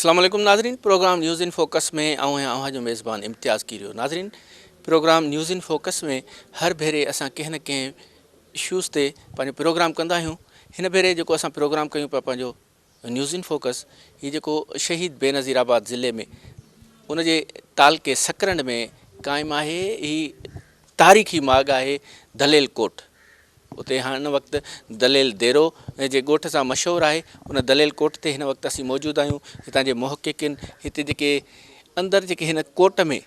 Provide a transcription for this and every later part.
अस्सलाम वालेकुम नाज़रीन। प्रोग्राम न्यूज़ इन फोकस में आऊँ जो मेज़बान इम्तियाज़ कीरियो। नाज़रीन, प्रोग्राम न्यूज़ इन फोकस में हर भेरे असां कंहिं न कंहिं इशूज़ ते पंहिंजो प्रोग्राम कंदा आहियूं। हिन भेरे जेको असां प्रोग्राम कयूं पिया पंहिंजो न्यूज़ इन फोकस, हीउ जेको शहीद बेनज़ीराबाद ज़िले में उन जे तालके सकरंड में क़ाइमु आहे ही तारीख़ी माॻ आहे दलेल कोट। उते हिन वक़्तु दलेल देरो जे ॻोठ सां मशहूरु आहे। उन दलेल कोट ते हिन वक़्तु असीं मौजूदु आहियूं। हितां जे मुहक़िक़िन, हिते जेके अंदरि जेके हिन कोट में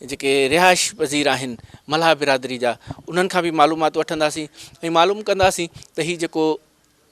जेके रिहाइश पज़ीर आहिनि मल्हा बिरादरी जा, उन्हनि खां बि मालूमात वठंदासीं ऐं मालूम कंदासीं त हीउ जेको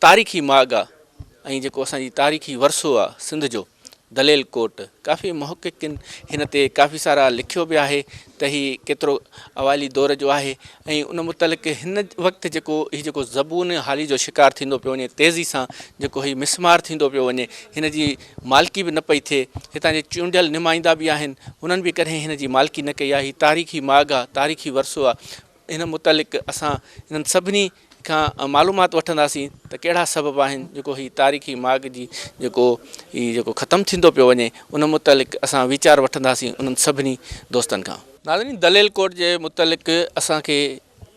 तारीख़ी माॻ आहे ऐं जेको असांजी तारीख़ी वरिसो आहे सिंध जो दलेल कोट, काफ़ी मुहक़िक़िन हिन ते काफ़ी सारा लिखियो बि आहे त हीउ केतिरो अवाली दौर जो आहे ऐं उन मुतलिक़ हिन वक़्तु जेको ज़बून हाली जो शिकार थींदो पियो वञे, तेज़ी सां जेको हीउ मिसमार थींदो पियो वञे, हिन जी मालिकी बि न पई थिए। हितां जे चूंडियल नुमाइंदा बि आहिनि, हुननि बि कॾहिं हिन जी मालिकी न कई आहे। हीउ तारीख़ी माॻ आहे, तारीख़ी वरिसो आहे। हिन मुतलिक़ असां हिननि सभिनी खां मालूमात वठंदासीं त कहिड़ा सबब आहिनि जेको हीउ तारीख़ी माॻ जी जेको ख़तमु थींदो पियो वञे, उन मुतलिक़ असां वीचार वठंदासीं उन्हनि सभिनी दोस्तनि खां। नाज़रीन, दलेल कोट जे मुतलिक़ असांखे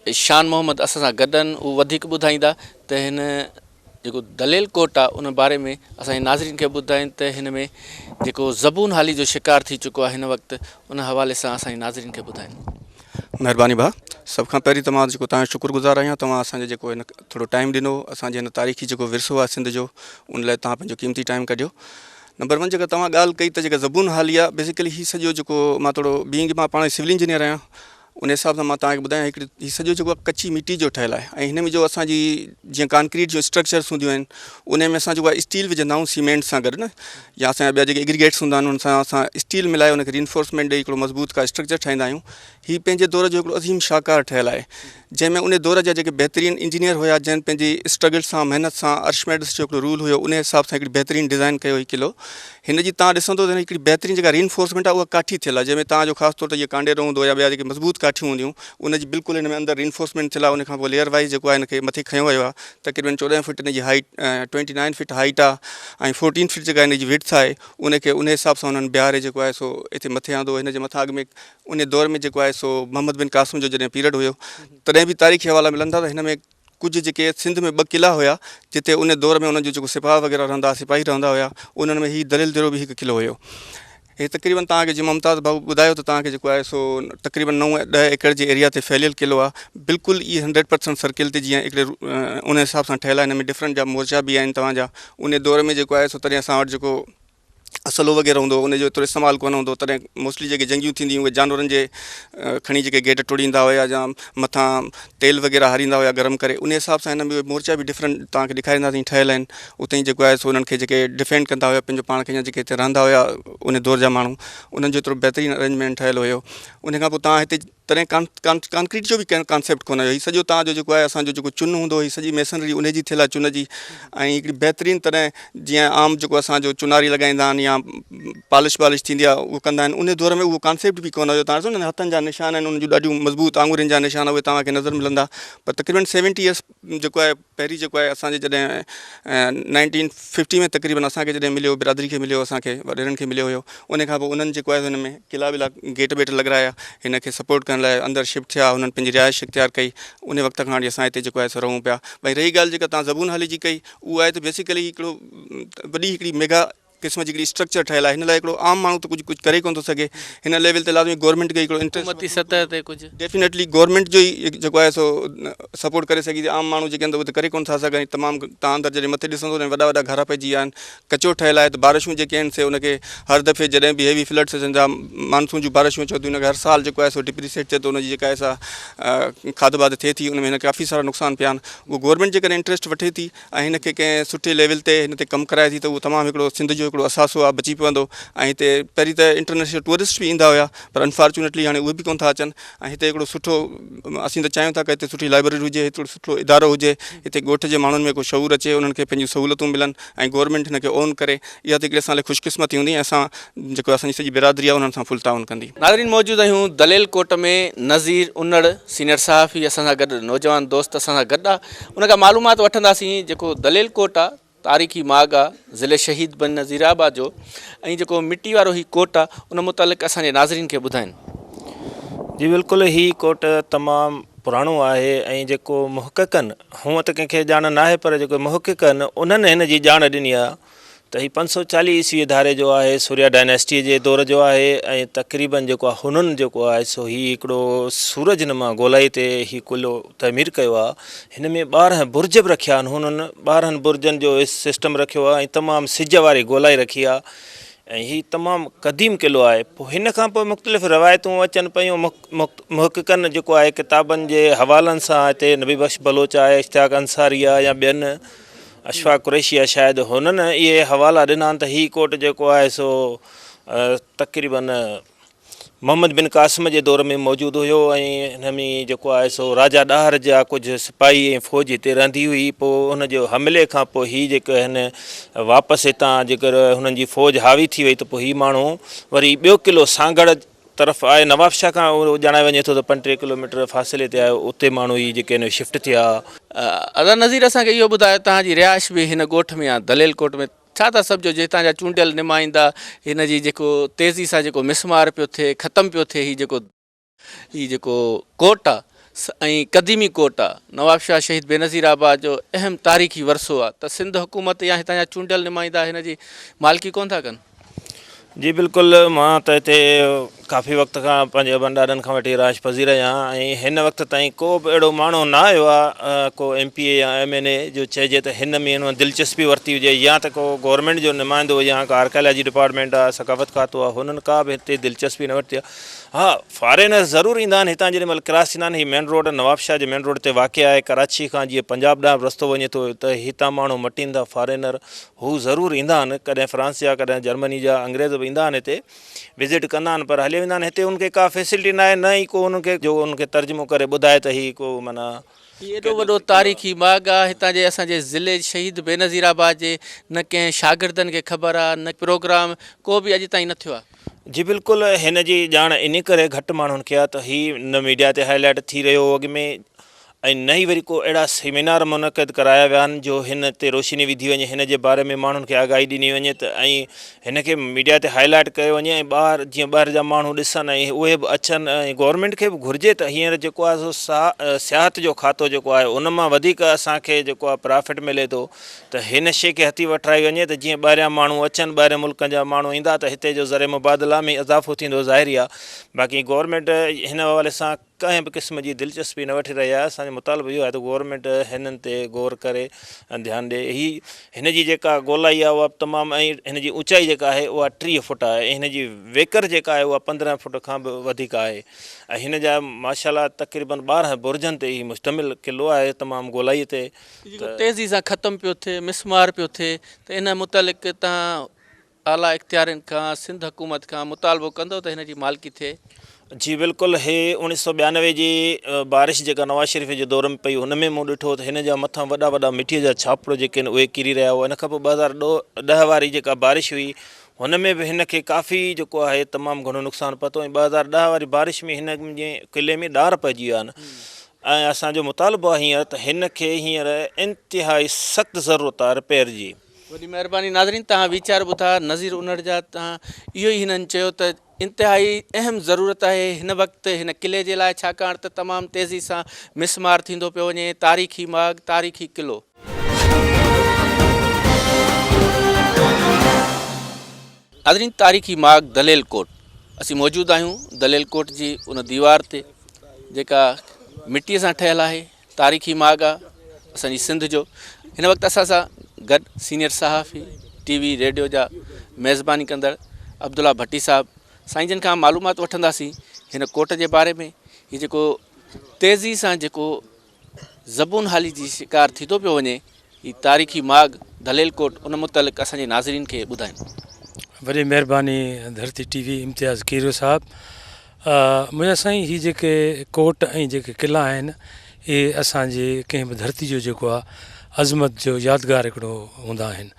शान मोहम्मद असां सां गॾु आहिनि। उहे वधीक ॿुधाईंदा त हिन जेको दलेल कोट आहे उन बारे में असांजे नाज़रीन खे ॿुधाइनि त हिन में जेको ज़बून हाली जो शिकार थी चुको आहे हिन वक़्तु, उन हवाले सां असांजे नाज़रीन खे ॿुधाइनि। महिरबानी भाउ। सभ खां पहिरीं त मां जेको तव्हांजो शुक्रगुज़ार आहियां, तव्हां असांजे जेको हिन थोरो टाइम ॾिनो, असांजे हिन तारीख़ी जेको विरसो आहे सिंध जो, उन लाइ तव्हां पंहिंजो क़ीमती टाइम कढियो। नंबर 1, जेका तव्हां ॻाल्हि कई त जेका ज़बून हाली आहे, बेसिकली हीउ सॼो जेको मां थोरो बीइंग मां पाण सिविल इंजीनियर आहियां, उन हिसाब सां मां तव्हांखे ॿुधायां हिकिड़ी हीउ सॼो जेको आहे कची मिटी जो ठहियलु आहे ऐं हिन में जो असांजी जीअं कांक्रीट जो स्ट्रक्चर्स हूंदियूं आहिनि, उन में असां जेको आहे स्टील विझंदा आहियूं सीमेंट सां गॾु न, या असांजा ॿिया जेके एग्रीगेट्स हूंदा आहिनि उन सां असां स्टील मिलाए उनखे रिइंफोर्समेंट ॾेई हिकिड़ो मज़बूत का स्ट्रक्चर ठाहींदा आहियूं। हीउ पंहिंजे दौर जो हिकिड़ो अज़ीम शाहकार ठहियलु आहे, जंहिंमें उन दौर जा जेके बहितरीनु इंजीनियर हुया, जंहिं पंहिंजी स्ट्रगल सां महिनत सां अर्शमेडिस जो हिकिड़ो रूल हुयो, उन हिसाब सां हिकिड़ी बहितरीनु डिज़ाइन कयो हीउ क़िलो। हिन जी तव्हां ॾिसंदो त हिकिड़ी बहितरीनु जेका रिइंफोर्समेंट आहे उहा काठी थियल आहे, जंहिंमें तव्हांजो ख़ासि तौर ते इहे कांडेरो हूंदो या ॿिया जेके मज़बूत काठियूं हूंदियूं, उनजी बिल्कुलु हिन में अंदरि रिइंफोर्समेंट थियल आहे। उन खां पोइ लेयर वाइज़ जेको आहे हिनखे मथे खयो वियो आहे। तक़रीबन 14 फीट हिन जी हाइट, 29 फीट हाइट आहे ऐं 14 फीट जेका हिन जी विड्थ आहे, उनखे उन हिसाब सां उन्हनि बिहारे जेको आहे सो हिते मथे आंदो। हिन जे मथां अॻु में उन दौर में जेको आहे सो मोहम्मद बिन क़ासिम जो जॾहिं पीरियड हुयो, तॾहिं बि तारीख़ी हवाला मिलंदा त हिन में कुझु जेके सिंध में 2 क़िला हुया, जिते उन दौर में उन्हनि जो जेको सिपाह वग़ैरह रहंदा, सिपाही रहंदा हुया, उन्हनि में हीउ दलेल देरो बि हिकु क़िलो हुयो। हे तक़रीबन तव्हांखे जीअं मुमताज़ भाऊ ॿुधायो त तव्हांखे जेको आहे सो तक़रीबन 9-10 एकड़ जे एरिया ते फैलियल क़िलो आहे। बिल्कुलु इहे 100% सर्किल ते जीअं हिकिड़े उन हिसाब सां ठहियलु आहे। हिन में डिफरेंट जा मोर्चा बि आहिनि तव्हांजा। उन दौर में जेको आहे सो तॾहिं असां वटि जेको असलो वग़ैरह हूंदो, उनजो एतिरो इस्तेमालु कोन हूंदो, तॾहिं मोस्टली जेके जंगियूं थींदियूं उहे जानवरनि जे खणी जेके गेट टोड़ींदा हुया या मथां तेल वग़ैरह हारींदा हुया गरम करे। उन हिसाब सां हिन में मोर्चा बि डिफरेंट तव्हांखे ॾेखारींदासीं ठहियल आहिनि। उते ई जेको आहे सो उन्हनि खे जेके डिफेंड कंदा हुया पंहिंजो पाण खे, या जेके हिते रहंदा हुया उन दौर जा माण्हू, उन्हनि जो एतिरो बहितरीनु अरेंजमेंट ठहियलु हुयो। उन खां पोइ तव्हां हिते तॾहिं कांक्रीट जो बि कॉन्सेप्ट कोन हुयो। हीउ सॼो तव्हांजो जेको आहे असांजो जेको चुन हूंदो, हीउ सॼी मेसनरी उन जी थियल आहे, चुन जी। ऐं हिकिड़ी बहितरीनु तॾहिं जीअं आम जेको असांजो चुनारी लॻाईंदा आहिनि या पॉलिश थींदी आहे, उहो कंदा आहिनि। उन दौर में उहो कॉन्सेप्ट बि कोन हुयो। तव्हां ॾिसो न, हथनि जा निशान आहिनि, उन जूं ॾाढियूं मज़बूत आङुरियुनि जा निशान, उहे तव्हांखे नज़र मिलंदा। पर तक़रीबन 70 ईयर्स जेको आहे पहिरीं जेको आहे असांजे जॾहिं 1950 में तक़रीबन असांखे जॾहिं मिलियो, बिरादरी खे मिलियो, असांखे वॾेरनि खे मिलियो हुयो, उन खां पोइ उन्हनि जेको आहे हिन में क़िला विला गेट वेट लॻाया, हिन खे सपोर्ट करण लाइ अंदरि शिफ्ट थिया, हुननि पंहिंजी रिहाइश इख़्तियार कई। उन वक़्त खां वठी असां हिते जेको आहे सो रहूं पिया। भई रही ॻाल्हि जेका तव्हां ज़बून हाली जी कई, उहा आहे त बेसिकली हिकिड़ो वॾी हिकिड़ी मेगा क़िस्म जी हिकिड़ी स्ट्रक्चर ठहियलु आहे। हिन लाइ हिकिड़ो आम माण्हू त कुझु करे कोन थो सघे। हिन लेवल ते लाज़मी गवर्नमेंट खे हिकिड़ो इंटरेस्ट सतह ते कुझु डेफिनेटली गवर्नमेंट जो ई जेको आहे सो सपोर्ट करे सघी। आम माण्हू जेके आहिनि उहे त करे कोन था सघनि। तमामु तव्हां अंदरि जॾहिं मथे ॾिसंदो त वॾा घर पइजी विया आहिनि, कचो ठहियलु आहे। त बारिशूं जेके आहिनि से उनखे हर दफ़े जॾहिं बि हेवी फ्लड्स अचनि था, मानसून जूं बारिशूं अचनि थियूं, उनखे हर साल जेको आहे सो डिप्रीसेट थिए थो, उनजी जेका आहे सा खाध वाध थिए थी, उन में हिन काफ़ी सारा नुक़सान पिया आहिनि। उहो गवर्नमेंट जेकॾहिं इंट्रस्ट वठे थी ऐं हिन खे कंहिं सुठे लेवल ते हिन ते कमु कराए थी, त उहो तमामु हिकिड़ो सिंध जो हिकिड़ो असासो आहे, बची पवंदो। ऐं हिते पहिरीं त इंटरनेशनल टूरिस्ट बि ईंदा हुया, पर अनफॉर्चुनेटली हाणे उहे बि कोन था अचनि। ऐं हिते हिकिड़ो सुठो, असीं त चाहियूं था कि हिते सुठी लाइब्रेरी हुजे, हिकिड़ो सुठो इदारो हुजे, हिते ॻोठ जे माण्हुनि में को शऊर अचे, उन्हनि खे पंहिंजियूं सहूलियतूं मिलनि ऐं गवर्नमेंट हिन खे ओन करे। इहा त हिकिड़ी असां लाइ ख़ुशकिस्मती हूंदी ऐं असां जेको असांजी सॼी बिरादरी आहे उन्हनि सां फुल ताउन कंदी। नाज़रीन, मौजूदु आहियूं दलेल कोट में। नज़ीर उन्नड़ सीनियर सहाफ़ी असां सां गॾु, नौजवान दोस्त असां सां गॾु आहे। उन खां मालूमात वठंदासीं जेको दलेल कोट आहे तारीख़ी माॻ आहे ज़िले शहीद बन नज़ीराबाद जो ऐं जेको मिटी वारो ही कोट आहे उन मुतालिक़ असांजे नाज़रीन खे ॿुधाइनि। जी बिल्कुलु, ही कोट तमामु पुराणो आहे ऐं जेको मुहक़क़नि हूअं त कंहिंखे ॼाण न आहे पर जेको मुहक़क़नि उन्हनि हिन जी ॼाण ॾिनी आहे त ही 540 ईस्वी धारे जो आहे, सूर्या डायनेस्टी जे दौर जो आहे ऐं तक़रीबन जेको आहे हुननि जेको आहे सो ही हिकिड़ो सूरजनुमा गोलाई ते ही क़िलो तमीर कयो आहे। हिन में 12 बुर्ज बि रखिया आहिनि, हुननि 12 बुर्जनि जो सिस्टम रखियो आहे ऐं तमामु सिज वारी गोलाई रखी आहे ऐं ही तमामु क़दीम क़िलो आहे। पोइ हिन खां पोइ मुख़्तलिफ़ रवायतूं अचनि पियूं, मुहक़क़नि जेको आहे किताबनि जे हवालनि सां हिते नबी बख्श बलोच आहे, इश्तियाक अंसारी आहे या ॿियनि अशफाक कुरैशी आहे, शायदि हुननि इहे हवाला ॾिना आहिनि त ही कोट जेको आहे सो तक़रीबन मोहम्मद बिन क़ासिम जे दौर में मौजूदु हुयो ऐं हिन में जेको आहे सो राजा ॾाहर जा कुझु सिपाही ऐं फ़ौज हिते रहंदी हुई। पोइ हुनजो हमले खां पोइ ही जेके आहिनि वापसि हितां जेकर हुननि जी फ़ौज हावी थी वई त पोइ ही माण्हू वरी ॿियो क़िलो सांगड़ तरफ़ आहे, नवाबशाह खां ॼाणाए वञे थो त 35 किलोमीटर फ़ासिले ते आहे, उते माण्हू ही जेके आहिनि शिफ्ट थिया। अदा नज़ीर असांखे इहो ॿुधायो तव्हांजी रिहाइश बि हिन ॻोठ में आहे दलेल कोट में, छा था सम्झो जे हितां जा चूंडियल नुमाइंदा हिन जी जेको तेज़ी सां जेको मिसमार पियो थिए, ख़तमु पियो थिए, ही जेको कोट आहे ऐं क़दीमी कोट आहे, नवाबशाह शहीद बेनज़ीराबाद जो अहम तारीख़ी वरसो आहे, त सिंध हुकूमत या हितां जा चूंडियल नुमाइंदा हिन जी मालिकी कोन था कनि? जी बिल्कुलु, मां त हिते काफ़ी वक़्त खां पंहिंजे ॾाॾनि खां वठी राज पज़ीर आहियां ऐं हिन वक़्त ताईं को बि अहिड़ो माण्हू न आयो आहे को MP या MNA जो चइजे त हिन में हुन दिलचस्पी वरिती हुजे या त को गवर्नमेंट जो नुमाइंदो या का आर्कियोलॉजी डिपार्टमेंट आहे, सकाफ़त खातो आहे, हुननि का बि हिते दिलचस्पी न वरिती आहे। हा, फॉरेनर ज़रूरु ईंदा आहिनि हितां, जेॾी महिल क्रॉस थींदा आहिनि, हीउ मेन रोड नवाबशाह जे मेन रोड ते वाक़िअ आहे, कराची खां जीअं पंजाब ॾांहुं रस्तो वञे थो त हितां माण्हू मटींदा फॉरेनर, हू ज़रूरु ईंदा आहिनि, कॾहिं फ्रांस जा कॾहिं जर्मनी जा अंग्रेज़ बि ईंदा आहिनि हिते विज़िट कंदा आहिनि, पर हली वेंदा आहिनि। हिते उनखे का फैसिलिटी न आहे, न ई को उनखे जो उनखे तर्जुमो करे ॿुधाए त ही को माना एॾो वॾो तारीख़ी बाग़ आहे हितां जे असांजे ज़िले शहीद बेनज़ीराबाद जे, न कंहिं शागिर्दनि खे ख़बर आहे, न प्रोग्राम को बि अॼु ताईं न थियो आहे। जी बिल्कुलु, हिन जी ॼाण इन करे घटि माण्हुनि खे आहे त हीउ न मीडिया ते हाईलाइट थी रहियो हो अॻु में ऐं न ई वरी को अहिड़ा सेमिनार मुनक़िद कराया विया आहिनि जो हिन ते रोशनी विधी वञे, हिन जे बारे में माण्हुनि खे आगाही ॾिनी वञे त ऐं हिन खे मीडिया ते हाईलाइट कयो वञे ऐं जीअं ॿाहिरि जा माण्हू ॾिसनि ऐं उहे बि अचनि ऐं गवर्नमेंट खे बि घुरिजे त हींअर जेको आहे सो सियाहत जो खातो जेको आहे उन मां वधीक असांखे जेको आहे प्रॉफिट मिले थो त हिन शइ खे हथी वठाई वञे त जीअं ॿाहिरियां माण्हू अचनि, ॿाहिरि मुल्कनि जा माण्हू ईंदा त हिते जो ज़र मुबादला में इज़ाफ़ो थींदो ज़ाहिरी आहे। बाक़ी गवर्नमेंट हिन हवाले सां कंहिं बि क़िस्म जी दिलचस्पी न वठी रही आहे। असांजो मुतालबो इहो आहे त गवर्नमेंट हिननि ते गौर करे ध्यानु ॾिए। हिन जी जेका ॻोल्हाई आहे उहा तमामु, ऐं हिन जी ऊचाई जेका आहे उहा 30 फुट आहे ऐं हिन जी वेकर जेका आहे उहा 15 फुट खां बि वधीक आहे ऐं हिन जा माशाल्लाह तक़रीबन 12 बुर्जनि ते ही मुश्तमिल क़िलो आहे, तमामु ॻोल्हाई ते तेज़ी सां ख़तमु पियो थिए, मिसमार पियो थिए, त इन मुतालिक़ तव्हां आला इख़्तियारनि खां, सिंध हुकूमत खां मुतालबो कंदो त हिन जी मालिकी थिए? जी बिल्कुलु, हे 1992 जी बारिश जेका नवाज़ शरीफ़ जे दौर में पई हुन में मूं ॾिठो त हिन जा मथां वॾा वॾा मिटीअ जा छापड़ जेके आहिनि उहे किरी रहिया हुआ। इन खां पोइ 2010 वारी जेका बारिश हुई हुन में बि हिन खे काफ़ी जेको आहे तमामु घणो नुक़सानु पहुतो ऐं 2010 वारी बारिश में हिन जे क़िले में ॾार पइजी विया आहिनि ऐं असांजो मुतालबो आहे हींअर त हिन खे हींअर इंतिहाई सख़्तु ज़रूरत आहे रिपेयर जी। वॾी महिरबानी। नाज़रीन, तव्हां वीचार ॿुधा नज़ीर उनड़ जा, तव्हां इहो ई हिननि चयो त इंतिहाई अहम ज़रूरत आहे हिन वक़्तु हिन क़िले जे लाइ, छाकाणि त तमामु तेज़ी सां मिसमार थींदो पियो वञे। तारीख़ी बाग़, तारीख़ी क़िलो। नाज़रीन, तारीख़ी बाग़ दलेल कोट, असीं मौजूदु आहियूं दलेल कोट जी उन दीवार ते जेका मिटीअ सां ठहियलु आहे। तारीख़ी बाग़ आहे असांजी सिंध जो। हिन वक़्तु असां सां गॾु सीनियर सहाफ़ी TV रेडियो जा मेज़बानी कंदड़ अब्दुल्ला भट्टी साहिबु। साईं जन खां मालूमात वठंदासीं हिन कोट जे बारे में। हीउ जेको तेज़ी सां जेको ज़बून हाली जी शिकार थी थो पियो वञे, हीउ तारीख़ी बाग़ दलेल कोट, उन मुतालिक़ असांजे नाज़रीन खे ॿुधाइनि। वॾी महिरबानी धरती TV इम्तियाज़ कीरो साहिबु। मुंहिंजा साईं, हीअ जेके कोट ऐं जेके क़िला आहिनि इहे असांजे कंहिं बि धरती जो जेको आहे अज़मत जो यादगार हिकिड़ो हूंदा आहिनि।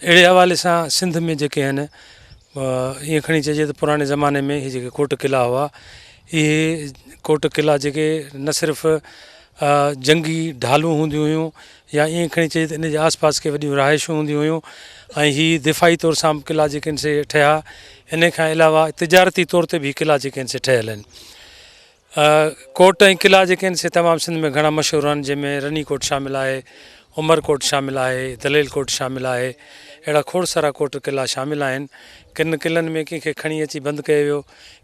अहिड़े हवाले सां सिंध में जेके आहिनि ईअं खणी चइजे त पुराणे ज़माने में इहे जेके कोट क़िला हुआ, इहे कोट क़िला जेके न सिर्फ़ु जंगी ढालूं हूंदियूं हुयूं या ईअं खणी चई त इन जे आसपास के वॾियूं रहाइशूं हूंदियूं हुयूं ऐं हीअ दिफ़ाई तौर सां क़िला जेके आहिनि से ठहिया। इन खां अलावा तिजारती तौर ते बि क़िला जेके आहिनि से ठहियल आहिनि। कोट ऐं क़िला जेके आहिनि से तमामु सिंध में घणा मशहूरु आहिनि, जंहिंमें रनी कोट शामिलु आहे, उमरकोट शामिलु आहे, दलेल कोट शामिलु आहे। अहिड़ा खोड़ सारा कोट क़िला शामिलु आहिनि। किन क़िलनि में कंहिंखे खणी अची बंदि कयो वियो,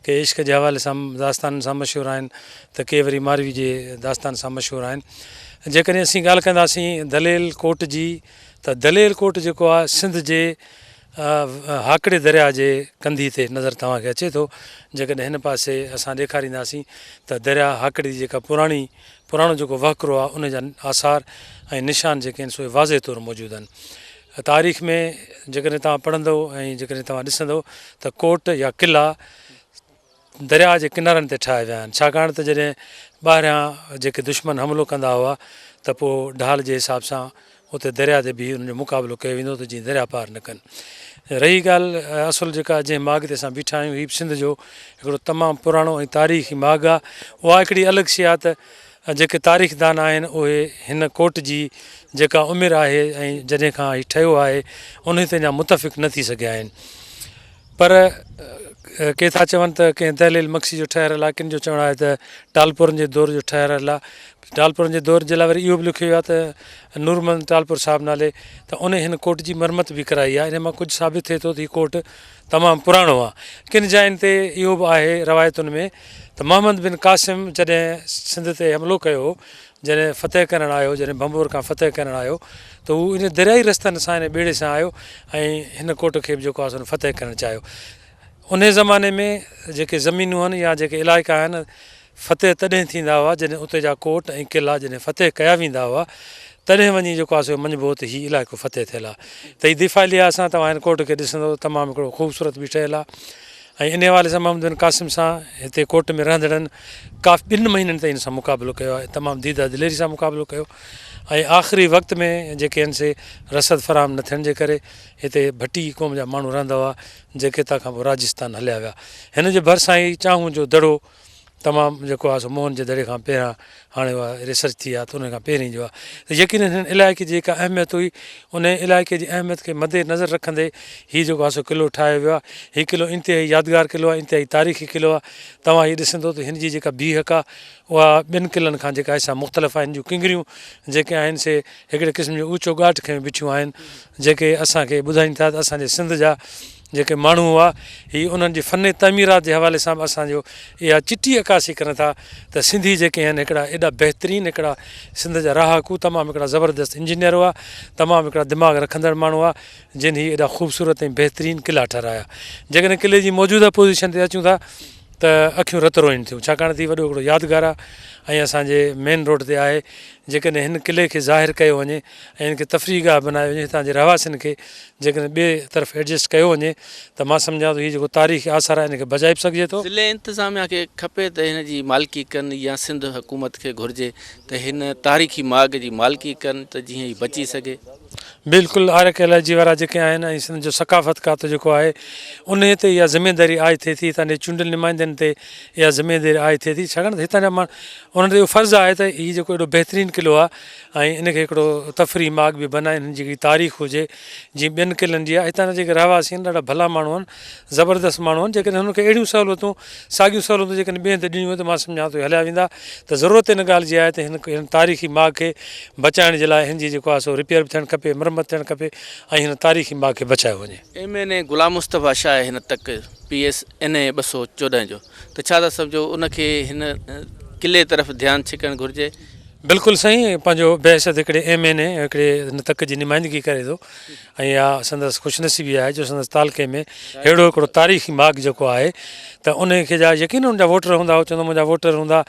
के इश्क जे हवाले सां दास्तान सां मशहूरु आहिनि, त के वरी मारवी जे दास्तान सां मशहूरु आहिनि। जेकॾहिं असीं ॻाल्हि कंदासीं दलेल कोट जी, त दलेल कोट जेको आहे सिंध जे हाकड़े दरिया जे कंधी ते नज़र तव्हांखे अचे थो। जेकॾहिं हिन पासे असां ॾेखारींदासीं त दरिया हाकड़े जी जेका पुराणो जेको वहकिरो आहे, उन जा आसार ऐं निशान जेके आहिनि से वाज़े तौरु मौजूदु आहिनि। तारीख़ में जेकॾहिं तव्हां पढ़ंदव ऐं जेकॾहिं तव्हां ॾिसंदव त कोट या क़िला दरिया जे किनारनि ते ठाहिया विया आहिनि, छाकाणि त जॾहिं ॿाहिरियां जेके दुश्मन हमिलो कंदा हुआ त पोइ ढाल जे हिसाब सां उते दरिया ते बि उनजो मुक़ाबिलो कयो वेंदो त जीअं दरिया पार न कनि। रही ॻाल्हि असुलु जेका जंहिं माॻ ते असां बीठा आहियूं, हीअ सिंध जो हिकिड़ो तमामु पुराणो ऐं तारीख़ी माॻ आहे। उहा हिकिड़ी अलॻि शइ आहे त जेके तारीख़दान आहिनि उहे हिन कोट जी जेका उमिरि आहे ऐं जॾहिं खां हीउ ठहियो आहे उन ते अञा मुतफ़िक़ न थी सघिया आहिनि। पर के था चवनि त कंहिं दहलील मक्सी जो ठहियलु आहे, किन जो चवणु आहे त टालपुरनि जे दौर जो ठहियलु आहे। टालपुरनि जे दौर जे लाइ वरी इहो बि लिखियो आहे त नूरमल टालपुर साहिबु नाले, त उन हिन कोट जी मरमत बि कराई आहे। इन मां कुझु साबित थिए थो त हीउ कोट तमामु पुराणो आहे। किन जायुनि ते इहो बि आहे रवायतुनि में त मोहम्मद बिन क़ासिम जॾहिं सिंध ते हमिलो कयो, जॾहिं फ़तह करणु आयो, जॾहिं बंबोर खां फ़तह करणु आयो, त हू इन दरियाई रस्तनि सां इन ॿेड़े सां आयो ऐं हिन कोट खे बि जेको आहे सो फ़तह करणु चाहियो। उन ज़माने में जेके ज़मीनूं आहिनि या जेके इलाइक़ा आहिनि, फ़तह तॾहिं थींदा हुआ जॾहिं उते जा कोट ऐं क़िला जॾहिं फ़तह कया वेंदा हुआ, तॾहिं वञी जेको आहे सो मञिबो त हीउ इलाइक़ो फ़तह थियल आहे। त हीउ दिफ़ाई लिहाज़ सां तव्हां हिन कोट खे ॾिसंदव, तमामु हिकिड़ो ख़ूबसूरत बि ठहियलु आहे। ऐं इन हवाले सां मोहम्मद बिन क़ासिम सां हिते कोट में रहंदड़नि काफ़ी 2 महीननि ताईं हिन सां मुक़ाबिलो कयो आहे, तमामु दीदा दिलेरी सां मुक़ाबिलो कयो। ऐं आख़िरी वक़्त में जेके आहिनि से रसद फ़राहम न थियण जे करे हिते भटी क़ौम जा माण्हू रहंदा हुआ, जेके हितां खां पोइ राजस्थान हलिया विया। हिन जे भरिसां ई चांहूं जो दड़ो तमामु जेको आहे सो मोहन जे दड़े खां पहिरियां हाणे उहा रिसर्च थी आहे, त उन खां पहिरीं जो आहे। त यकीन हिन इलाइक़े जी जेका अहमियत हुई, उन इलाइक़े जी अहमियत खे मदे नज़र रखंदे हीउ जेको आहे सो क़िलो ठाहियो वियो आहे। हीउ क़िलो इंतिहाई यादगार क़िलो आहे, इंतिहाई तारीख़ी क़िलो आहे। तव्हां हीउ ॾिसंदो त हिन जी जेका बीहक आहे उहा ॿिनि क़िलनि खां जेका आहे सा मुख़्तलिफ़ आहिनि। जूं किंगरियूं जेके आहिनि से हिकिड़े क़िस्म जो ऊचो ॻाठ खे बीठियूं आहिनि, जेके असांखे ॿुधाइनि था त असांजे सिंध जा जेके माण्हू हुआ, हीअ उन्हनि जी फ़न तमीरात जे हवाले सां बि असांजो इहा चिटी अकासी करनि था त सिंधी जेके आहिनि हिकिड़ा एॾा बहितरीनु हिकिड़ा सिंध जा रहाकू, तमामु हिकिड़ा ज़बरदस्त इंजीनियर हुआ, तमामु हिकिड़ा दिमाग़ रखंदड़ माण्हू हुआ, जिन हीअ एॾा ख़ूबसूरत ऐं बहितरीनु क़िला ठाहिराया। जेकॾहिं क़िले जी मौजूदा पोज़ीशन ते अचूं था त अखियूं रतरोइनि थियूं, छाकाणि त हीउ वॾो हिकिड़ो यादगार आहे ऐं असांजे मेन रोड ते आहे। जेकॾहिं हिन क़िले खे ज़ाहिर कयो वञे ऐं हिन खे तफ़रीह गाह बनायो वञे, हितां जे रहवासियुनि खे जेकॾहिं ॿिए तरफ़ एडजस्ट कयो वञे, त मां सम्झां थो हीउ जेको तारीख़ी आसार आहे हिन खे बचाए बि सघिजे थो। ज़िले इंतिज़ामिया खे खपे त हिन जी मालिकी कनि, या सिंध हुकूमत खे घुरिजे त हिन तारीख़ी माॻ जी मालिकी कनि त जीअं हीउ बची सघे। बिल्कुलु आर्कियोलॉजी वारा जेके आहिनि ऐं सिंध जो सकाफ़त खातो जेको आहे, उन ते इहा ज़िमेदारी आहे थिए थी, हितां जे चूंडियल नुमाइंदनि ते इहा ज़िमेदारी आहे थिए थी, छाकाणि त हितां जा उन्हनि ते इहो फ़र्ज़ु आहे त हीउ जेको एॾो बहितरीनु क़िलो आहे ऐं इन खे हिकिड़ो तफ़री माॻ बि बनाए, हिन जी तारीख़ हुजे जीअं ॿियनि क़िलनि जी आहे। हितां जा जेके रहवासी आहिनि ॾाढा भला माण्हू आहिनि, ज़बरदस्त माण्हू आहिनि। जेकॾहिं हुनखे अहिड़ियूं सहूलियतूं साॻियूं सहूलियतूं जेकॾहिं ॿिए हंधि ॾिनियूं त मां सम्झां थो हलिया वेंदा। त ज़रूरत इन ॻाल्हि जी आहे त हिन तारीख़ी माॻ खे बचाइण जे लाइ हिन जी जेको आहे सो रिपेयर बि थियणु खपे, मरमत थियणु खपे ऐं हिन तारीख़ी माॻ खे बचायो वञे। MNA गुलाम मुस्तफ़ा शाह आहे हिन तक PSNA 214 जो, त छा था सम्झो उनखे हिन क़िले तरफ़ ध्यानु छिकणु घुरिजे? बिल्कुलु साईं, पंहिंजो बहसत हिकिड़े MNA हिकिड़े हिन तक जी नुमाइंदगी करे थो ऐं इहा संदसि ख़ुशनसीबी आहे जो संदसि तालके में अहिड़ो हिकिड़ो तारीख़ी माॻ जेको आहे त उनखे जा यकीन उनजा वोटर हूंदा, उहो चवंदो मुंहिंजा वोटर हूंदा,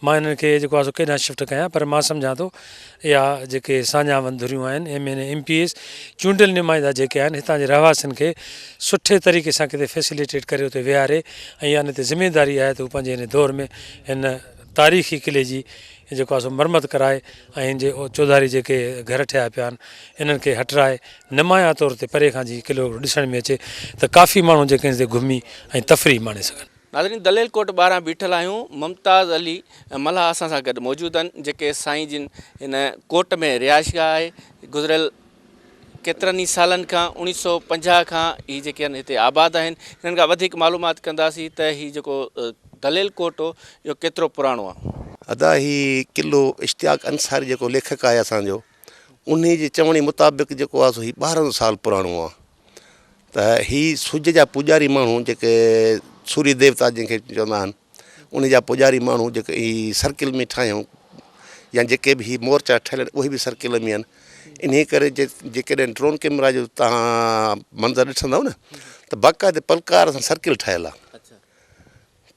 मां हिननि खे जेको आहे सो केॾांहुं शिफ्ट कयां। पर मां सम्झां थो इहा जेके साञा वंधुरियूं आहिनि, MNA MPs चूंडियल नुमाइंदा जेके आहिनि, हितां जे रहवासियुनि खे सुठे तरीक़े सां किथे फैसिलिटेट करे उते विहारे ऐं इहा हिन ते ज़िमेदारी आहे त हू पंहिंजे हिन दौर में हिन तारीख़ी क़िले जी जेको आहे सो मरमत कराए ऐं हिन जे चौधारी जेके घर ठहिया पिया आहिनि इन्हनि खे हटाए नुमाया तौर ते परे खां जी क़िलो ॾिसण में अचे त काफ़ी माण्हू जेके हिते घुमी ऐं तफ़री माणे सघनि। नाज़रीन दलेल कोट ॿाहिरां बीठल आहियूं मुमताज़ अली मल्हा असां सां गॾु मौजूदु आहिनि जेके साईं जिन हिन कोट में रिहाइशगाह आहे गुज़िरियल केतिरनि ई सालनि खां 1950 खां ही जेके आहिनि हिते आबाद आहिनि हिननि खां वधीक मालूमात कंदासीं त ही जेको दलेल कोट हो इहो केतिरो पुराणो आहे। अदा ही किलो इश्तियाक अंसारी जेको लेखक आहे असांजो उन जे चवण मुताबिक़ जेको आहे सो ही 1200 साल पुराणो आहे। त ही सूरज जा पुॼारी माण्हू जेके सूर्य देवता जंहिंखे चवंदा आहिनि उन जा पुॼारी माण्हू जेके ही सर्किल में ठाहियूं या जेके बि ही मोर्चा ठहियल आहिनि उहे बि सर्किल में आहिनि। इन करे जेकॾहिं ड्रोन कैमरा जो तव्हां मंज़र ॾिसंदव न त बाक़ाइदे पलकार सां सर्किल ठहियल आहे।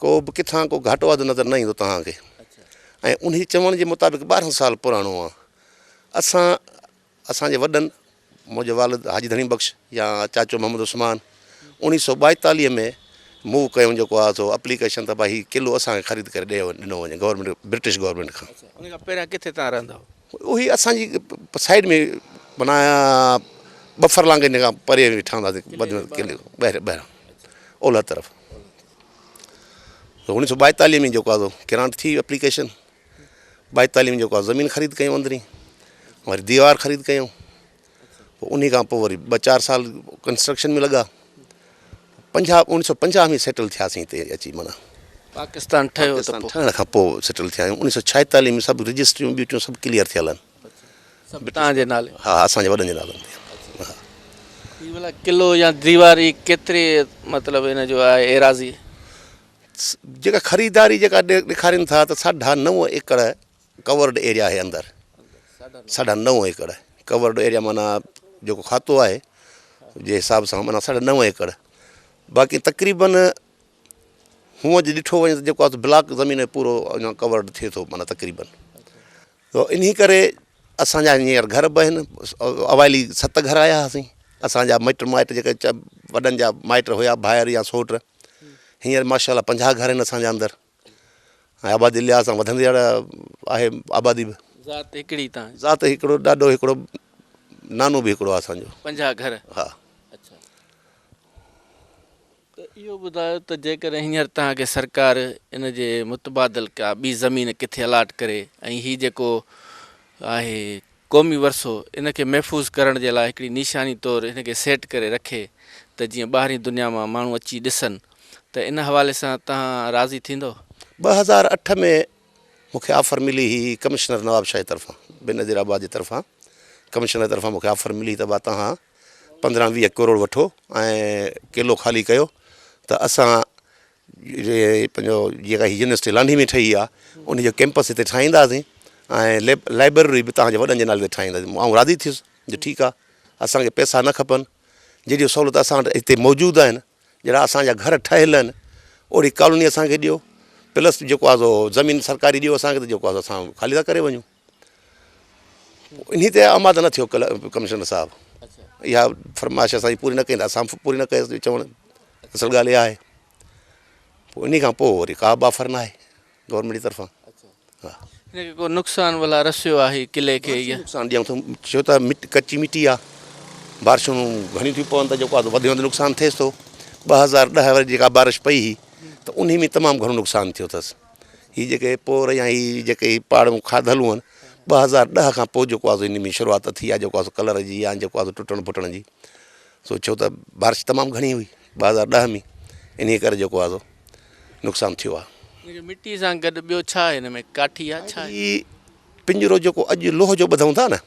को बि किथां को घाटो वाधो नज़र न ईंदो तव्हांखे। ऐं उन चवण जे मुताबिक़ 1200 साल पुराणो आहे। असांजे वॾनि मुंहिंजे वालिद हाजी धणी बख़्श या चाचो मोहम्मद उस्मान 1942 में मूव कयूं जेको आहे सो एप्लीकेशन त भाई ही किलो असांखे ख़रीद करे ॾिनो वञे गवर्नमेंट ब्रिटिश गवर्नमेंट खां। उन खां पहिरियां किथे तव्हां रहंदा हुओ? उही असांजी साइड में माना बफर लांघे खां परे ठहंदासीं किलो ॿाहिरां ओलह तरफ़। 1942 में जेको आहे किरांट थी एप्लीकेशन 42 में जेको आहे ज़मीन ख़रीद कयूं अंदरी वरी दीवार ख़रीद कयूं पोइ उन खां पोइ वरी 2-4 साल कंस्ट्रक्शन में लॻा 1950 में सेटल थियासीं हिते अची माना पाकिस्तान ठहियो त पोइ ठहण खां पोइ सेटल थिया आहियूं। 1946 में सभु रजिस्ट्रियूं ॿियूं सभु क्लियर थियल आहिनि। सभु तव्हांजे नाले? हा असांजे वॾनि जे नालनि ते। हीअ भला किलो या दीवारी केतिरे मतिलबु हिन जो आहे एराज़ी? जेका ख़रीदारी जेका ॾेखारीनि था त 9.5 एकड़ कवर्ड एरिया आहे अंदरि 9.5 एकड़ कवर्ड एरिया माना जेको खातो आहे जे हिसाब सां माना 9.5 एकड़। बाक़ी तक़रीबन हूअं जे ॾिठो वञे त जेको आहे ब्लॉक ज़मीन पूरो अञा कवर्ड थिए थो माना तक़रीबन। त इन करे असांजा हींअर घर बि आहिनि। अवाइली 7 घर आया हुआसीं असांजा मिट माइट जेके वॾनि जा माइट हुया भाइर या सोट। हींअर माशाल्लाह 50 घर आहिनि असांजा अंदरि ऐं आबादी लिहाज़ सां वधंदी आहे आबादी बि। ज़ात हिकिड़ी तव्हां? ज़ात हिकिड़ो ॾाढो हिकिड़ो नानो बि हिकिड़ो आहे असांजो। 50 घर? हा। अच्छा त इहो ॿुधायो त जेकॾहिं हींअर तव्हांखे सरकार इन जे मुतबादिल का ॿी ज़मीन किथे अलाट करे ऐं हीअ जेको आहे क़ौमी वरिसो इनखे महफ़ूज़ करण जे लाइ हिकिड़ी निशानी तौरु हिनखे सेट करे रखे त जीअं ॿाहिरीं दुनिया मां माण्हू अची ॾिसनि त इन हवाले सां तव्हां राज़ी थींदो? 2008 में मूंखे ऑफर मिली हुई कमिश्नर नवाब शाह तरफ़ां बेनज़ीराबाद जे तरफ़ां कमिश्नर तरफ़ां मूंखे ऑफर मिली त भाउ तव्हां 15-20 करोड़ वठो ऐं किलो ख़ाली कयो त असां पंहिंजो जेका यूनिवर्सिटी लांडी में ठही आहे उन जो कैंपस हिते ठाहींदासीं ऐं लाइब्रेरी बि तव्हांजे वॾनि जे नाले ते ठाहींदासीं। आउं राज़ी थियुसि जो ठीकु आहे असांखे पैसा न खपनि जहिड़ी सहूलियत असां वटि हिते मौजूदु आहिनि जहिड़ा असांजा घर ठहियल आहिनि ओड़ी कॉलोनी असांखे ॾियो प्लस जेको आहे सो ज़मीन सरकारी ॾियो असांखे त जेको आहे असां ख़ाली था करे वञूं। इन ते आमाद न थियो कमिश्नर साहिबु। इहा फरमाइश असांजी पूरी न कई त असां पूरी न कयसि चवणु असल ॻाल्हि इहा आहे। पोइ इन खां पोइ वरी का बि ऑफर न आहे गवर्नमेंट जी तरफ़ां। हा हिनखे को नुक़सानु भला रसियो आहे किले खे? इहा नुक़सानु ॾियूं था छो त कची मिटी आहे बारिशूं घणियूं थियूं पवनि त जेको आहे वधि में वधि नुक़सानु थिएसि थो। 2010 वरी जेका बारिश पई हुई त उन में तमामु घणो नुक़सानु थियो अथसि। हीअ जेके पोर या हीअ जेके पहाड़ूं खाधलूं आहिनि 2010 खां पोइ जेको आहे इन में शुरूआति थी आहे जेको आहे कलर जी या जेको आहे टुटण फुटण जी छो त बारिश तमामु घणी हुई 2010 में इन करे जेको आहे नुक़सानु थियो आहे। मिटी सां गॾु ॿियो छा आहे हिन में काठी आहे छा? हीअ पिंजरो जेको अॼु लोह जो ॿधूं था न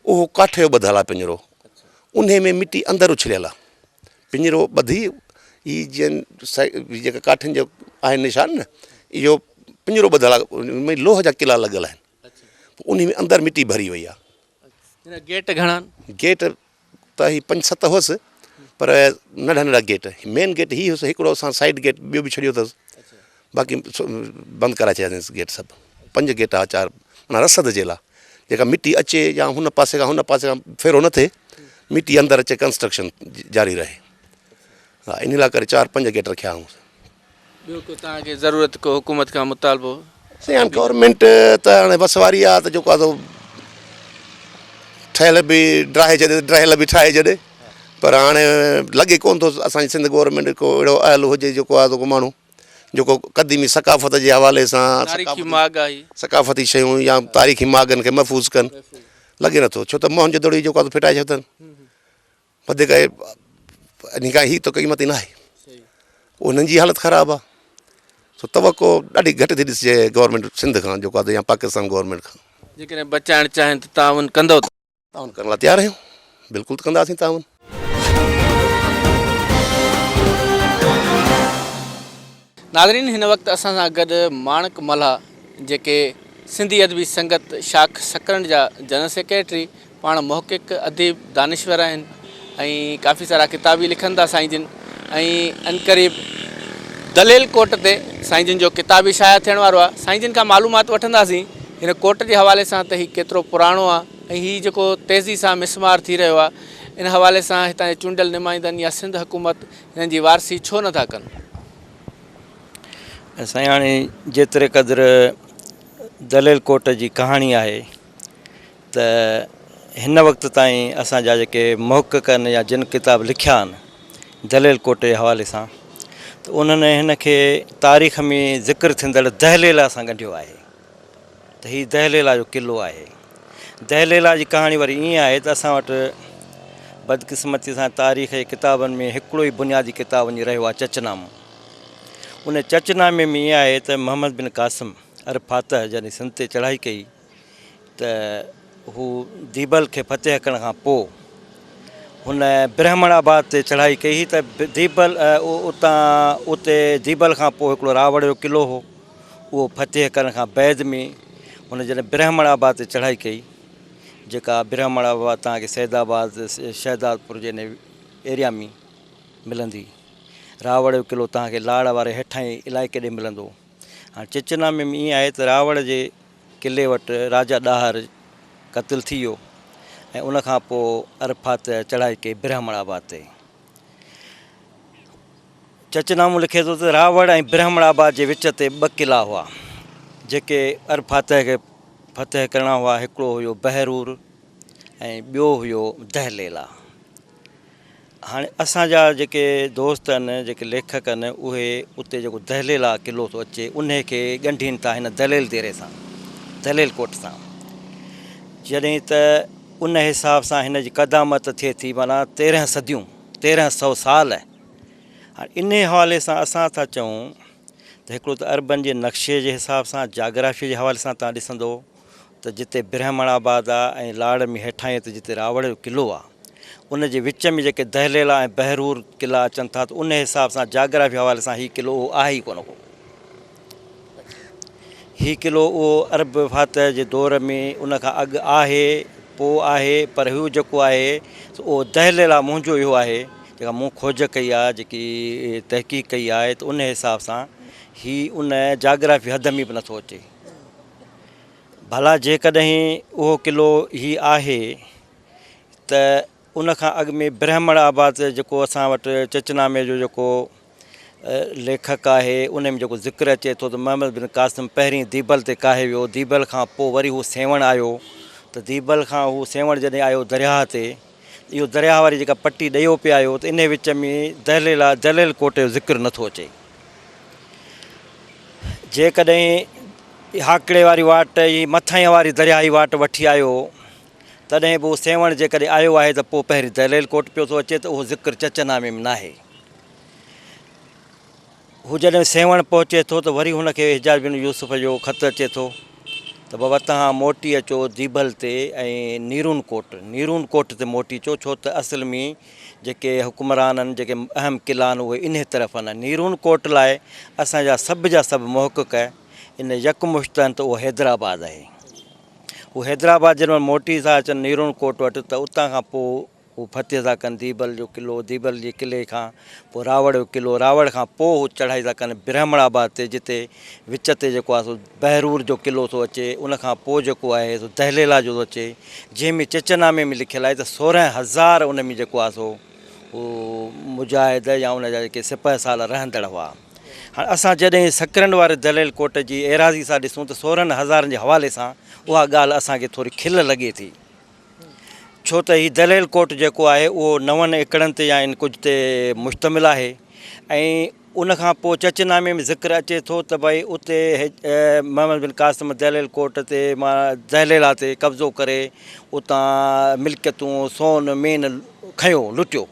उहो काठ जो ॿधल आहे पिंजरो। उन में मिटी अंदरि उछलियल आहे पिंजरो ॿधी हीअ जीअं जेका काठनि जो आहे निशान न इहो पिंजरो ॿधल आहे उनमें लोह जा किला लॻल आहिनि उन में अंदरि मिटी भरी वई आहे। गेट घणा आहिनि? गेट त ही 5-7 हुअसि पर नंढा नंढा गेट मेन गेट हीअ हुअसि हिकिड़ो असां साइड गेट ॿियो बि छॾियो अथसि बाक़ी बंदि कराए छॾियासीं गेट सभु 5 गेट आहे 4 माना रसद जे लाइ जेका मिटी अचे या हुन पासे खां फेरो न थिए मिटी अंदरि अचे कंस्ट्रक्शन जारी रहे। हा इन लाइ करे 4-5 गेट रखिया हुआ। ॿियो को तव्हांखे ज़रूरत को हुकूमत खां मुतालबो? साईं गवर्नमेंट त हाणे वसवारी आहे त जेको आहे ठहियल बि ड्राहियल बि ठाहे छॾे पर हाणे लॻे कोन थो असांजी सिंध गवर्नमेंट को अहिड़ो आयल हुजे जेको आहे को माण्हू जेको क़दीमी सकाफ़त जे हवाले सां तारीख़ी माग आहे सकाफ़ती शयूं या तारीख़ी मागनि खे महफ़ूज़ कनि लॻे नथो, छो त मोहन जोदड़ो जेको आहे फिटाए छॾनि वधीक इन खां हीअ त क़ीमत ई न आहे, उन्हनि जी हालति ख़राबु आहे। सो तवको ॾाढी घटि थी ॾिसिजे गवर्नमेंट सिंध खां जेको आहे या पाकिस्तान गवर्नमेंट खां। जेकॾहिं बचाइण चाहिनि त ताउन कंदव? ताउन करण लाइ तयारु आहियूं, बिल्कुलु कंदासीं ताउन। नाज़रीन, हिन वक़्तु असां सां गॾु माणक मल्हा जेके सिंधी अदबी संगत शाख सकरंड जा जनरल सेक्रेटरी, पाण मुहक़िक़ अदीब दानिश्वर आहिनि ऐं काफ़ी सारा किताब लिखनि था साईं जिन, ऐं अनक़रीब दलेल कोट ते साईं जिन जो किताब शाया थियण वारो आहे। साईं जिन खां मालूमात वठंदासीं हिन कोट जे हवाले सां त हीउ केतिरो पुराणो आहे ऐं हीउ जेको तेज़ी सां मिसमार थी रहियो आहे, इन हवाले सां हितां जे चूंडियल नुमाइंदनि या सिंध हुकूमत हिननि जी वारसी छो नथा कनि? साईं, हाणे जेतिरे क़दुरु दलेल कोट जी कहाणी आहे त हिन वक़्त ताईं असांजा जेके मुहक़िक़ आहिनि या जिन किताब लिखिया आहिनि दलेल कोट जे हवाले सां, त उन्हनि हिन खे तारीख़ में ज़िक्र थींदड़ दहलेला सां ॻंढियो आहे त हीउ दहलेला जो क़िलो आहे। दहलेला जी कहाणी वरी ईअं आहे त असां वटि बदकिस्मती सां तारीख़ जे किताबनि में हिकिड़ो ई बुनियादी किताब वञी रहियो आहे, चचनामो। उन चचनामे में ईअं आहे त मोहम्मद बिन क़ासिम अरफ़ातह जॾहिं सिंध ते चढ़ाई कई त हू दीबल खे फ़तेह करण खां पोइ हुन ब्रह्मणाबाद ते चढ़ाई कई त दीबल उते दीबल खां पोइ हिकिड़ो रावड़ जो क़िलो हो, उहो फ़तेह करण खां बैदि में हुन जॾहिं ब्रह्मणाबाद ते चढ़ाई कई, जेका ब्रह्मणाबाद तव्हांखे सैदाबाद शहदादपुर जे एरिया में मिलंदी, रावड़ जो क़िलो तव्हांखे लाड़ वारे हेठां ई इलाइक़े ॾे मिलंदो। हाणे चचनामे में ईअं आहे त रावड़ जे क़िले वटि राजा ॾाहर क़तलु थी वियो ऐं उनखां पोइ अरफ़ात चढ़ाई कई ब्रह्मणाबाद ते। चचनामो लिखे थो त रावड़ ऐं ब्रह्मणाबाद जे विच ते ॿ क़िला हुआ जेके अरफ़ातह खे फ़तेह करणा हुआ। हिकिड़ो हुयो बहरूर ऐं ॿियो हुयो दहलेला। हाणे असांजा जेके दोस्त आहिनि, जेके लेखक आहिनि, उहे उते जेको दहलेला क़िलो थो अचे उन खे ॻंढीनि था हिन दलेल देरे सां, दलेल कोट सां। जॾहिं त उन हिसाब सां हिन जी क़दामत थिए थी माना 13 सदियूं, 1300 साल। हाणे इन हवाले सां असां था चऊं त हिकिड़ो त अरबन जे नक्शे जे हिसाब सां, जाग्राफी जे हवाले सां तव्हां ॾिसंदो त जिते ब्रह्मणाबाद आहे ऐं लाड़ में हेठां ते जिते रावड़ जो क़िलो आहे, उन जे विच में जेके दहलेला ऐं बहरूर क़िला अचनि था, त उन हिसाब सां जाग्राफी हवाले सां हीउ क़िलो उहो आहे ई कोन को। हीउ क़िलो उहो अरब फ़ातह जे दौर में उन खां अॻु आहे, पोइ आहे, पर हू जेको आहे उहो दहलेला मुंहिंजो इहो आहे जेका मूं खोज कई आहे, जेकी तहक़ीक़ कई आहे, त उन हिसाब सां हीउ उन जाग्राफी हद में बि नथो अचे। भला जेकॾहिं उहो क़िलो हीउ आहे त उनखां अॻु में ब्रह्मणाबाद जेको असां वटि चचनामे जो जेको लेखक आहे उन में जेको ज़िक्र अचे थो त मोहम्मद बिन क़ासिम पहिरीं दीबल ते काहे वियो, दीबल खां पोइ वरी हू सेवण आयो, त दीबल खां हू सेवण जॾहिं आयो दरियाह ते, इहो दरियाह वारी जेका पटी ॾेयो पिया आयो, त इन विच में दलेल कोट जो ज़िक्र नथो अचे। जेकॾहिं हाकिड़े वारी वाट ई मथां वारी दरियाही वाट वठी आयो, तॾहिं बि उहो सेवण जेकॾहिं आयो आहे त पोइ पहिरीं दलेल कोट पियो थो अचे, त उहो ज़िक्र चचनामे में न आहे। हू जॾहिं सेवण पहुचे थो त वरी हुनखे हिजाज़ बिन यूसुफ जो ख़त अचे थो त बाबा तव्हां मोटी अचो दीबल ते ऐं नीरून कोट ते मोटी अचो, छो त असल में जेके हुकुमरान आहिनि, जेके अहम क़िला आहिनि, उहे इन तरफ़ आहिनि। नीरून कोट लाइ असांजा सभु मुहक़िक़ इन यकमुश्त आहिनि त उहो हैदराबाद आहे। उहो हैदराबाद जॾहिं मोटी था अचनि नीरून कोट वटि, त उतां खां पोइ हू फ़तेह था कनि दीबल जो क़िलो, दीबल जे क़िले खां पोइ रावड़ जो क़िलो, रावड़ खां पोइ हू चढ़ाई था कनि ब्रह्मणाबाद ते, जिते विच ते जेको आहे सो बहरूर जो क़िलो थो अचे। उनखां पोइ जेको आहे सो दहलेला जो थो अचे, जंहिंमें चचनामे में लिखियलु आहे त 16,000 उन में जेको आहे सो उहो मुजाहिद या उन जा जेके सिपह साल रहंदड़ हुआ। हाणे असां जॾहिं सकरंड वारे दलेल कोट जी एराज़ी सां ॾिसूं त 16,000 जे हवाले सां उहा ॻाल्हि असांखे थोरी खिल लॻे थी, छो त हीउ दलेल कोट जेको आहे उहो 9 एकड़नि ते या इन कुझु ते मुश्तमिल आहे ऐं उनखां पोइ चचनामे में ज़िक्र अचे थो त भई उते मोहम्मद बिन क़ासिम दहलेल कोट ते दहलेला ते कब्ज़ो करे उतां मिल्कियतूं सोन मेन खयो लुटियो।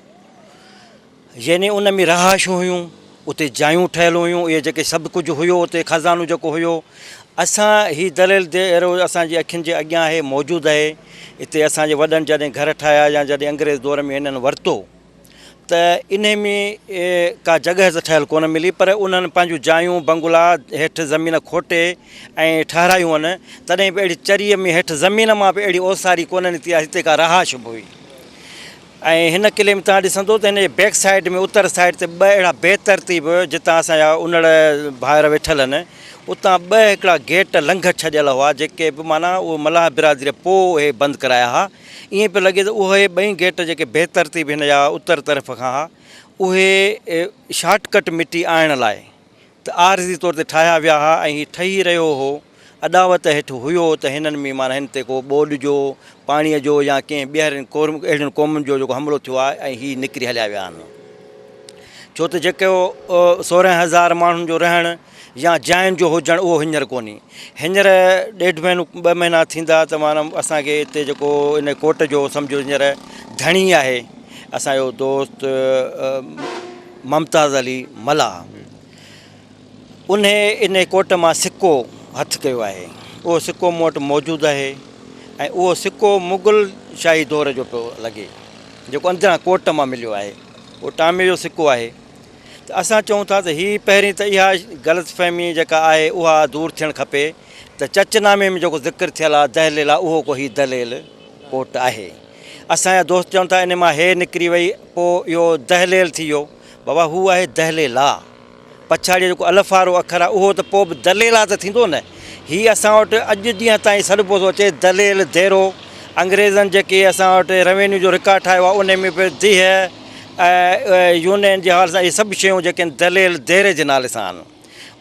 यानी उन में रहाशूं हुयूं, उते जायूं ठहियल हुयूं, इहे जेके सभु कुझु हुयो उते ख़ज़ानो जेको हुयो। असां ही दलेल अहिड़ो असांजी अखियुनि जे अॻियां आहे, मौजूदु आहे। हिते असांजे वॾनि जॾहिं घर ठाहिया या जॾहिं अंग्रेज़ दौर में हिननि वरितो त इन में का जॻह त ठहियल कोन मिली, पर उन्हनि पंहिंजूं जायूं बंगला हेठि ज़मीन खोटे ऐं ठाहिरायूं आहिनि। तॾहिं बि अहिड़ी चरीअ में हेठि ज़मीन मां बि अहिड़ी ओसारी कोन निकिती आहे, हिते का रहाश बि हुई। ऐं हिन किले में तव्हां ॾिसंदो त हिन जे बैक साइड में उत्तर साइड ते ॿ अहिड़ा बेतरतीब जितां असांजा उनड़ भाइर वेठल आहिनि, उतां ॿ हिकिड़ा गेट लंघ छॾियल हुआ, जेके बि माना उहो मलाह बिरादरी पोइ उहे बंदि कराया हुआ। ईअं पियो लॻे त उहे ॿई गेट जेके बेतरतीब हिन जा उत्तर तरफ़ खां हुआ, उहे शॉर्टकट मिटी आणण लाइ त आरज़ी तौर ते ठाहिया विया हुआ। ऐं हीउ ठही रहियो हो, अॾावत हेठि हुयो त हिननि में माना हिन ते को ॿोॾ जो पाणीअ जो या कंहिं ॿीहरनि अहिड़ियुनि क़ौमुनि जो जेको हमिलो थियो आहे ऐं हीअ निकिरी हलिया विया आहिनि। छो त जेको 16,000 माण्हुनि जो रहणु या जायुनि जो हुजणु उहो हींअर कोन्हे। हींअर 1.5 महीनो 2 महीना थींदा त माना असांखे हिते जेको इन कोट जो सम्झो हींअर धणी आहे असांजो दोस्त मुमताज़ अली मल्हा, उन इन कोट मां सिक्को हथु कयो आहे। उहो सिक्को मूं वटि मौजूदु आहे ऐं उहो सिक्को मुग़ल शाही दौर जो पियो लॻे, जेको अंदरां कोट मां मिलियो आहे। उहो टामे जो सिक्को आहे। त असां चऊं था त हीअ पहिरीं त इहा ग़लतफ़हमी जेका आहे उहा दूरि थियणु खपे त चचनामे में जेको ज़िक्र थियल आहे दहलेल आहे, उहो को हीअ दलेल कोट आहे। असांजा दोस्त चवनि था इन मां हे निकिरी वई, पोइ इहो दहलेल थी वियो। बाबा हू आहे दहलेला, पछाड़ीअ जेको अलिफ वारो अख़र आहे उहो त पोइ बि दलेला त थींदो न। हीअ असां वटि अॼु ॾींहं ताईं सॾिबो थो अचे दलेल देरो। अंग्रेज़नि जेके असां वटि रेवेन्यू जो रिकॉर्ड ठाहियो आहे उन में बि धीअ यूनियन जे हवाले सां इहे सभु शयूं जेके आहिनि दलेल देरे जे नाले सां आहिनि।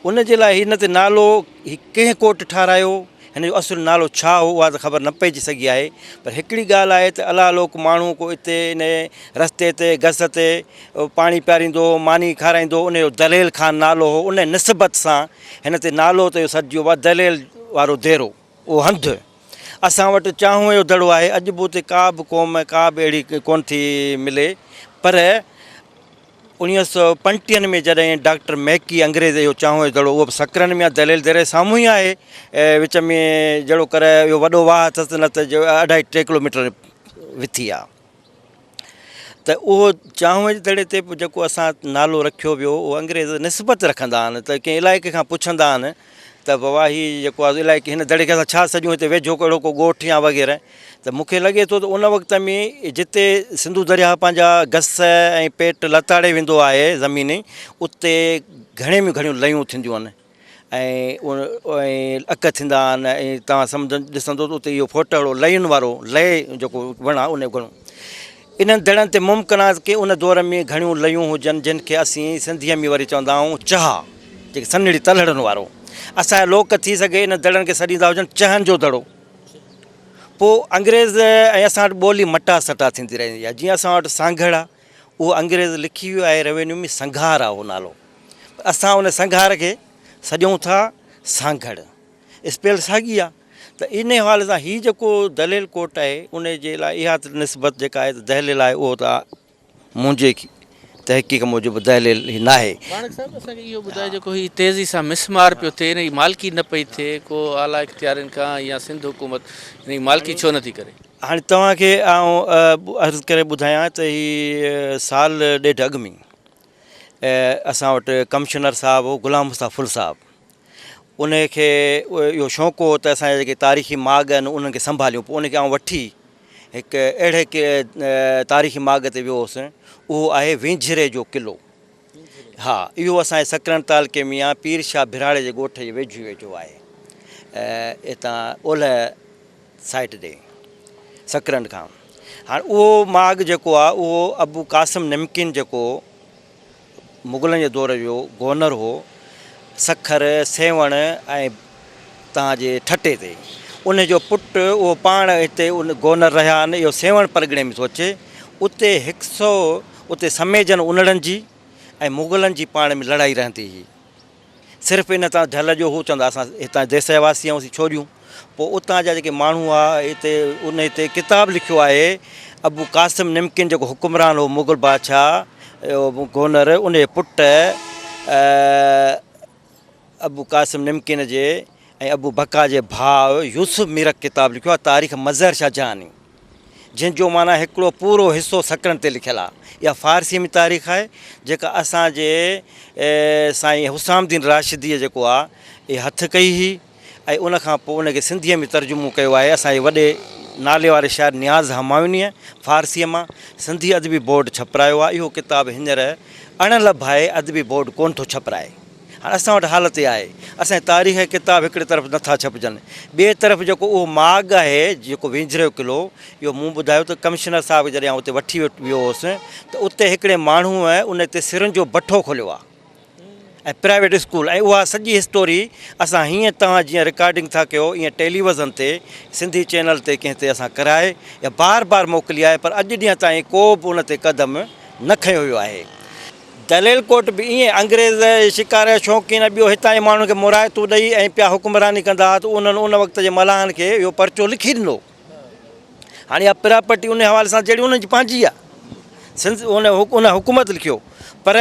उन जे लाइ हिन ते नालो कंहिं कोट ठारायो, हिन जो असुलु नालो छा हो उहा त ख़बर न पइजी सघी आहे। पर हिकिड़ी ॻाल्हि आहे त अलाह लोक माण्हू को हिते इन रस्ते ते गस ते पाणी पीआरींदो, मानी खाराईंदो, उनजो दलेल ख़ान नालो हो। उन निस्बत सां हिन ते नालो त इहो सॾियो आहे दलेल वारो देरो, उहो हंधु। असां वटि चाहूं जो दड़ो आहे। अॼु बि उते का बि क़ौम का बि अहिड़ी कोन थी मिले। पर 1935 में जॾहिं डॉक्टर मैकी अंग्रेज़ जो चाहूं जो दड़ो, उहो बि सकरनि में आहे, दलेल देरे साम्हूं ई आहे। विच में जहिड़ो करे इहो वॾो वाह अथसि, न त जो 2.5-3 किलोमीटर विथी आहे। त उहो चाहूं जे दड़े ते जेको असां नालो रखियो वियो, उहो अंग्रेज़ निस्बत रखंदा आहिनि त कंहिं इलाइक़े खां पुछंदा आहिनि त बाबा हीअ जेको आहे इलाइक़े हिन दड़े खे असां छा सॼूं, हिते वेझो कहिड़ो को ॻोठु या वग़ैरह। त मूंखे लॻे थो त उन वक़्त में जिते सिंधु दरिया पंहिंजा गस ऐं पेट लताड़े वेंदो आहे ज़मीनी, उते घणे में घणियूं लयूं थींदियूं आहिनि ऐं अक थींदा आहिनि। ऐं तव्हां ॾिसंदो त उते इहो फोटो लयुनि वारो लय जेको वण आहे उन घणो इन्हनि दड़नि ते मुमकिन आहे की उन दौर में घणियूं लयूं हुजनि, जिन खे असीं सिंधीअ में वरी चवंदा आहियूं चाह, जेके सन्हड़ी तलड़नि वारो। असांजा लोक थी सघे इन दड़नि खे सॾींदा हुजनि चहनि जो दड़ो। पोइ अंग्रेज़ ऐं असां वटि ॿोली मटा सटा थींदी रहंदी आहे। जीअं असां वटि सांघड़ आहे, उहो अंग्रेज़ लिखी वियो आहे रेवेन्यू में, संघार आहे उहो नालो। असां उन संघार खे सॼूं था सांघड़, स्पेल साॻी आहे। त इन हवाले सां हीअ जेको दलेल कोट आहे उन जे लाइ इहा त निस्बत जेका आहे त दहलेल आहे, उहो त मुंहिंजे तहक़ीक़ मूजिबि दहलेल ई न आहे। माणक साहिबु असांखे इहो ॿुधाए जेको हीअ तेज़ी सां मिसमार पियो थिए, हिन जी मालिकी न पई थिए को आला इख़्तियारनि खां या सिंध हुकूमत हिन जी मालिकी छो नथी करे? हाणे तव्हांखे अर्ज़ु करे ॿुधायां त हीअ साल ॾेढ अॻु में असां वटि कमिशनर साहिबु हो ग़ुलाम मुस्तफ़ा साहिबु, उनखे इहो शौक़ु हो त असांजा जेके तारीख़ी माॻ आहिनि उन्हनि खे संभालियूं। पोइ उनखे आउं वठी हिकु अहिड़े तारीख़ी माॻ ते वियो हुउसि, उहो आहे वेझिरे जो क़िलो। हा, इहो असांजे सकरन तालुके में आहे, पीर शाह भिराड़े जे ॻोठ जे वेझो वेझो आहे, हितां ओलह साइड ते सकरन खां। हाणे उहो माॻ जेको आहे उहो अबू क़ासिम नमकीन जेको मुग़लनि जे दौर जो गवर्नर हो, सखर सेवण ऐं तव्हांजे ठटे ते उनजो पुटु उहो पाण हिते उन गवर्नर रहिया आहिनि। इहो सेवण परगिणे में थो अचे। उते 100 उते समेजन उनड़नि जी ऐं मुग़लनि जी पाण में लड़ाई रहंदी हुई। सिर्फ़ु इन तां झल जो हू चवंदा असां हितां देशवासी ऐं छोरियूं। पोइ उतां जा जेके माण्हू आहे हिते उन हिते किताबु लिखियो आहे अबू क़ासिम निमकिन जेको हुकुमरान हो मुग़ल बादशाह गोनर उन जे पुटु अबू क़ासिम निमकिन जे ऐं अबू बका जे भाउ यूसुफ मीरक किताबु लिखियो आहे तारीख़ मज़हर शाह जहानी, जंहिंजो माना हिकिड़ो पूरो हिसो सकरनि ते लिखियलु आहे। इहा फ़ारसी में तारीख़ आहे जेका असांजे साईं हुसामुद्दीन राशिदीअ जेको आहे इहा हथु कई हुई ऐं उनखां पोइ उनखे सिंधीअ में तर्जुमो कयो आहे असांजे वॾे नाले वारे शाइर नियाज़ हमायूनीअ फ़ारसीअ मां सिंधी अदबी बोर्ड छपरायो आहे। इहो किताबु हींअर अणलभ आहे, अदबी बोर्ड कोन थो छपराए। हाणे असां वटि हालत इहा आहे असांजे तारीख़ किताब हिकिड़े तरफ़ नथा छपजनि, ॿिए तरफ़ जेको उहो माॻ आहे जेको 20 किलो इहो मूं ॿुधायो त कमिश्नर साहिबु जॾहिं उते वठी वियो हुउसि त उते हिकिड़े माण्हूअ उन ते सिरनि जो भठो खोलियो आहे ऐं प्राइवेट स्कूल ऐं उहा सॼी स्टोरी असां हीअं तव्हां जीअं रिकॉर्डिंग था कयो ईअं टेलीविज़न ते सिंधी चैनल ते कंहिं ते असां कराए या बार बार मोकिली आहे, पर अॼु ॾींहं ताईं को बि उन ते क़दम न खयो वियो आहे। दलेल कोट बि ईअं अंग्रेज़ शिकार जा शौक़ीन ॿियो हितां जे माण्हुनि खे मुरायतूं ॾेई ऐं पिया हुकुमरानी कंदा हुआ त उन्हनि उन वक़्त जे मलाहनि खे इहो परचो लिखी ॾिनो। हाणे इहा प्रॉपर्टी उन हवाले सां जहिड़ी उन्हनि जी पंहिंजी आहे, सिंध उन हुकूमत लिखियो, पर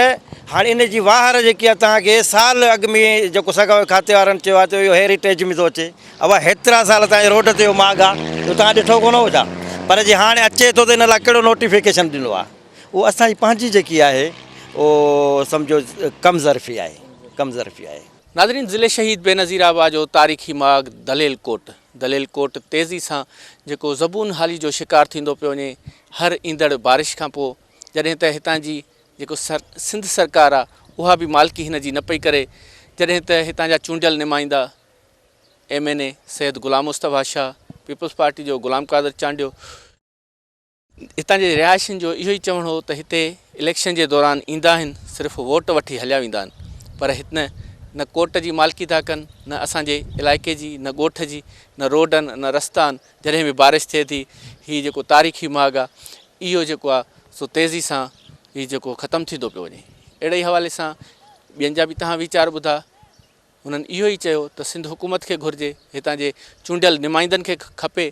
हाणे इन जी वाहर जेकी आहे तव्हांखे साल अॻु में जेको सॻा खाते वारनि चयो आहे त इहो हेरिटेज में थो अचे। अब हेतिरा साल तव्हांजे रोड ते इहो माॻ आहे, तव्हां ॾिठो कोन हो छा? पर जे हाणे अचे थो त इन लाइ कहिड़ो नोटिफिकेशन ॾिनो आहे। उहो असांजी पंहिंजी जेकी आहे उहो सम्झो कमज़रफ़ी आहे, कमज़रफ़ी आहे। नाज़रीन, ज़िले शहीद बेनज़ीर आबा जो तारीख़ी माॻ दलेल कोट तेज़ी सां जेको ज़बून हाली जो शिकार थींदो पियो वञे हर ईंदड़ बारिश खां पोइ, जॾहिं त हितां जी जेको सिंध सरकार आहे उहा बि मालिकी हिन जी न पई करे, जॾहिं त हितां जा चूंडियल नुमाइंदा MNA सैयद ग़ुलाम मुस्तफ़ा शाह, पीपल्स पार्टी जो ग़ुलाम क़ादिर चांडियो, हितां जे रिहाइशियुनि जो इहो ई चवणु हो त हिते इलेक्शन जे दौरान ईंदा आहिनि, सिर्फ़ु वोट वठी हलिया वेंदा आहिनि, पर हिन न कोट जी मालिकी था कनि, न असांजे इलाइक़े जी, न ॻोठ जी, न रोडनि, न रस्ता आहिनि। जॾहिं बि बारिश थिए थी हीअ जेको तारीख़ी माॻ आहे इहो जेको आहे सो तेज़ी सां हीअ जेको ख़तमु थींदो पियो वञे। अहिड़े ई हवाले सां ॿियनि जा बि तव्हां वीचार ॿुधा, हुननि इहो ई चयो त सिंध हुकूमत खे घुरिजे, हितां जे चूंडियल नुमाइंदनि खे खपे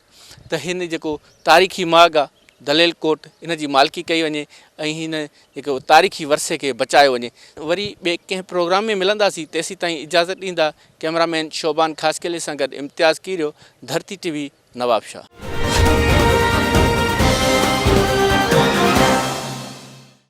त हिन जेको तारीख़ी माॻ आहे दलेल कोट इन जी मालिकी कई वञे ऐं हिन जेको तारीख़ी वरसे खे बचायो वञे। वरी ॿिए कंहिं प्रोग्राम में मिलंदासीं, तेसीं ताईं इजाज़त ॾींदा कैमरामैन शोबान ख़ासकेले सां गॾु इम्तियाज़ कीरियो, धरती TV नवाब शाह।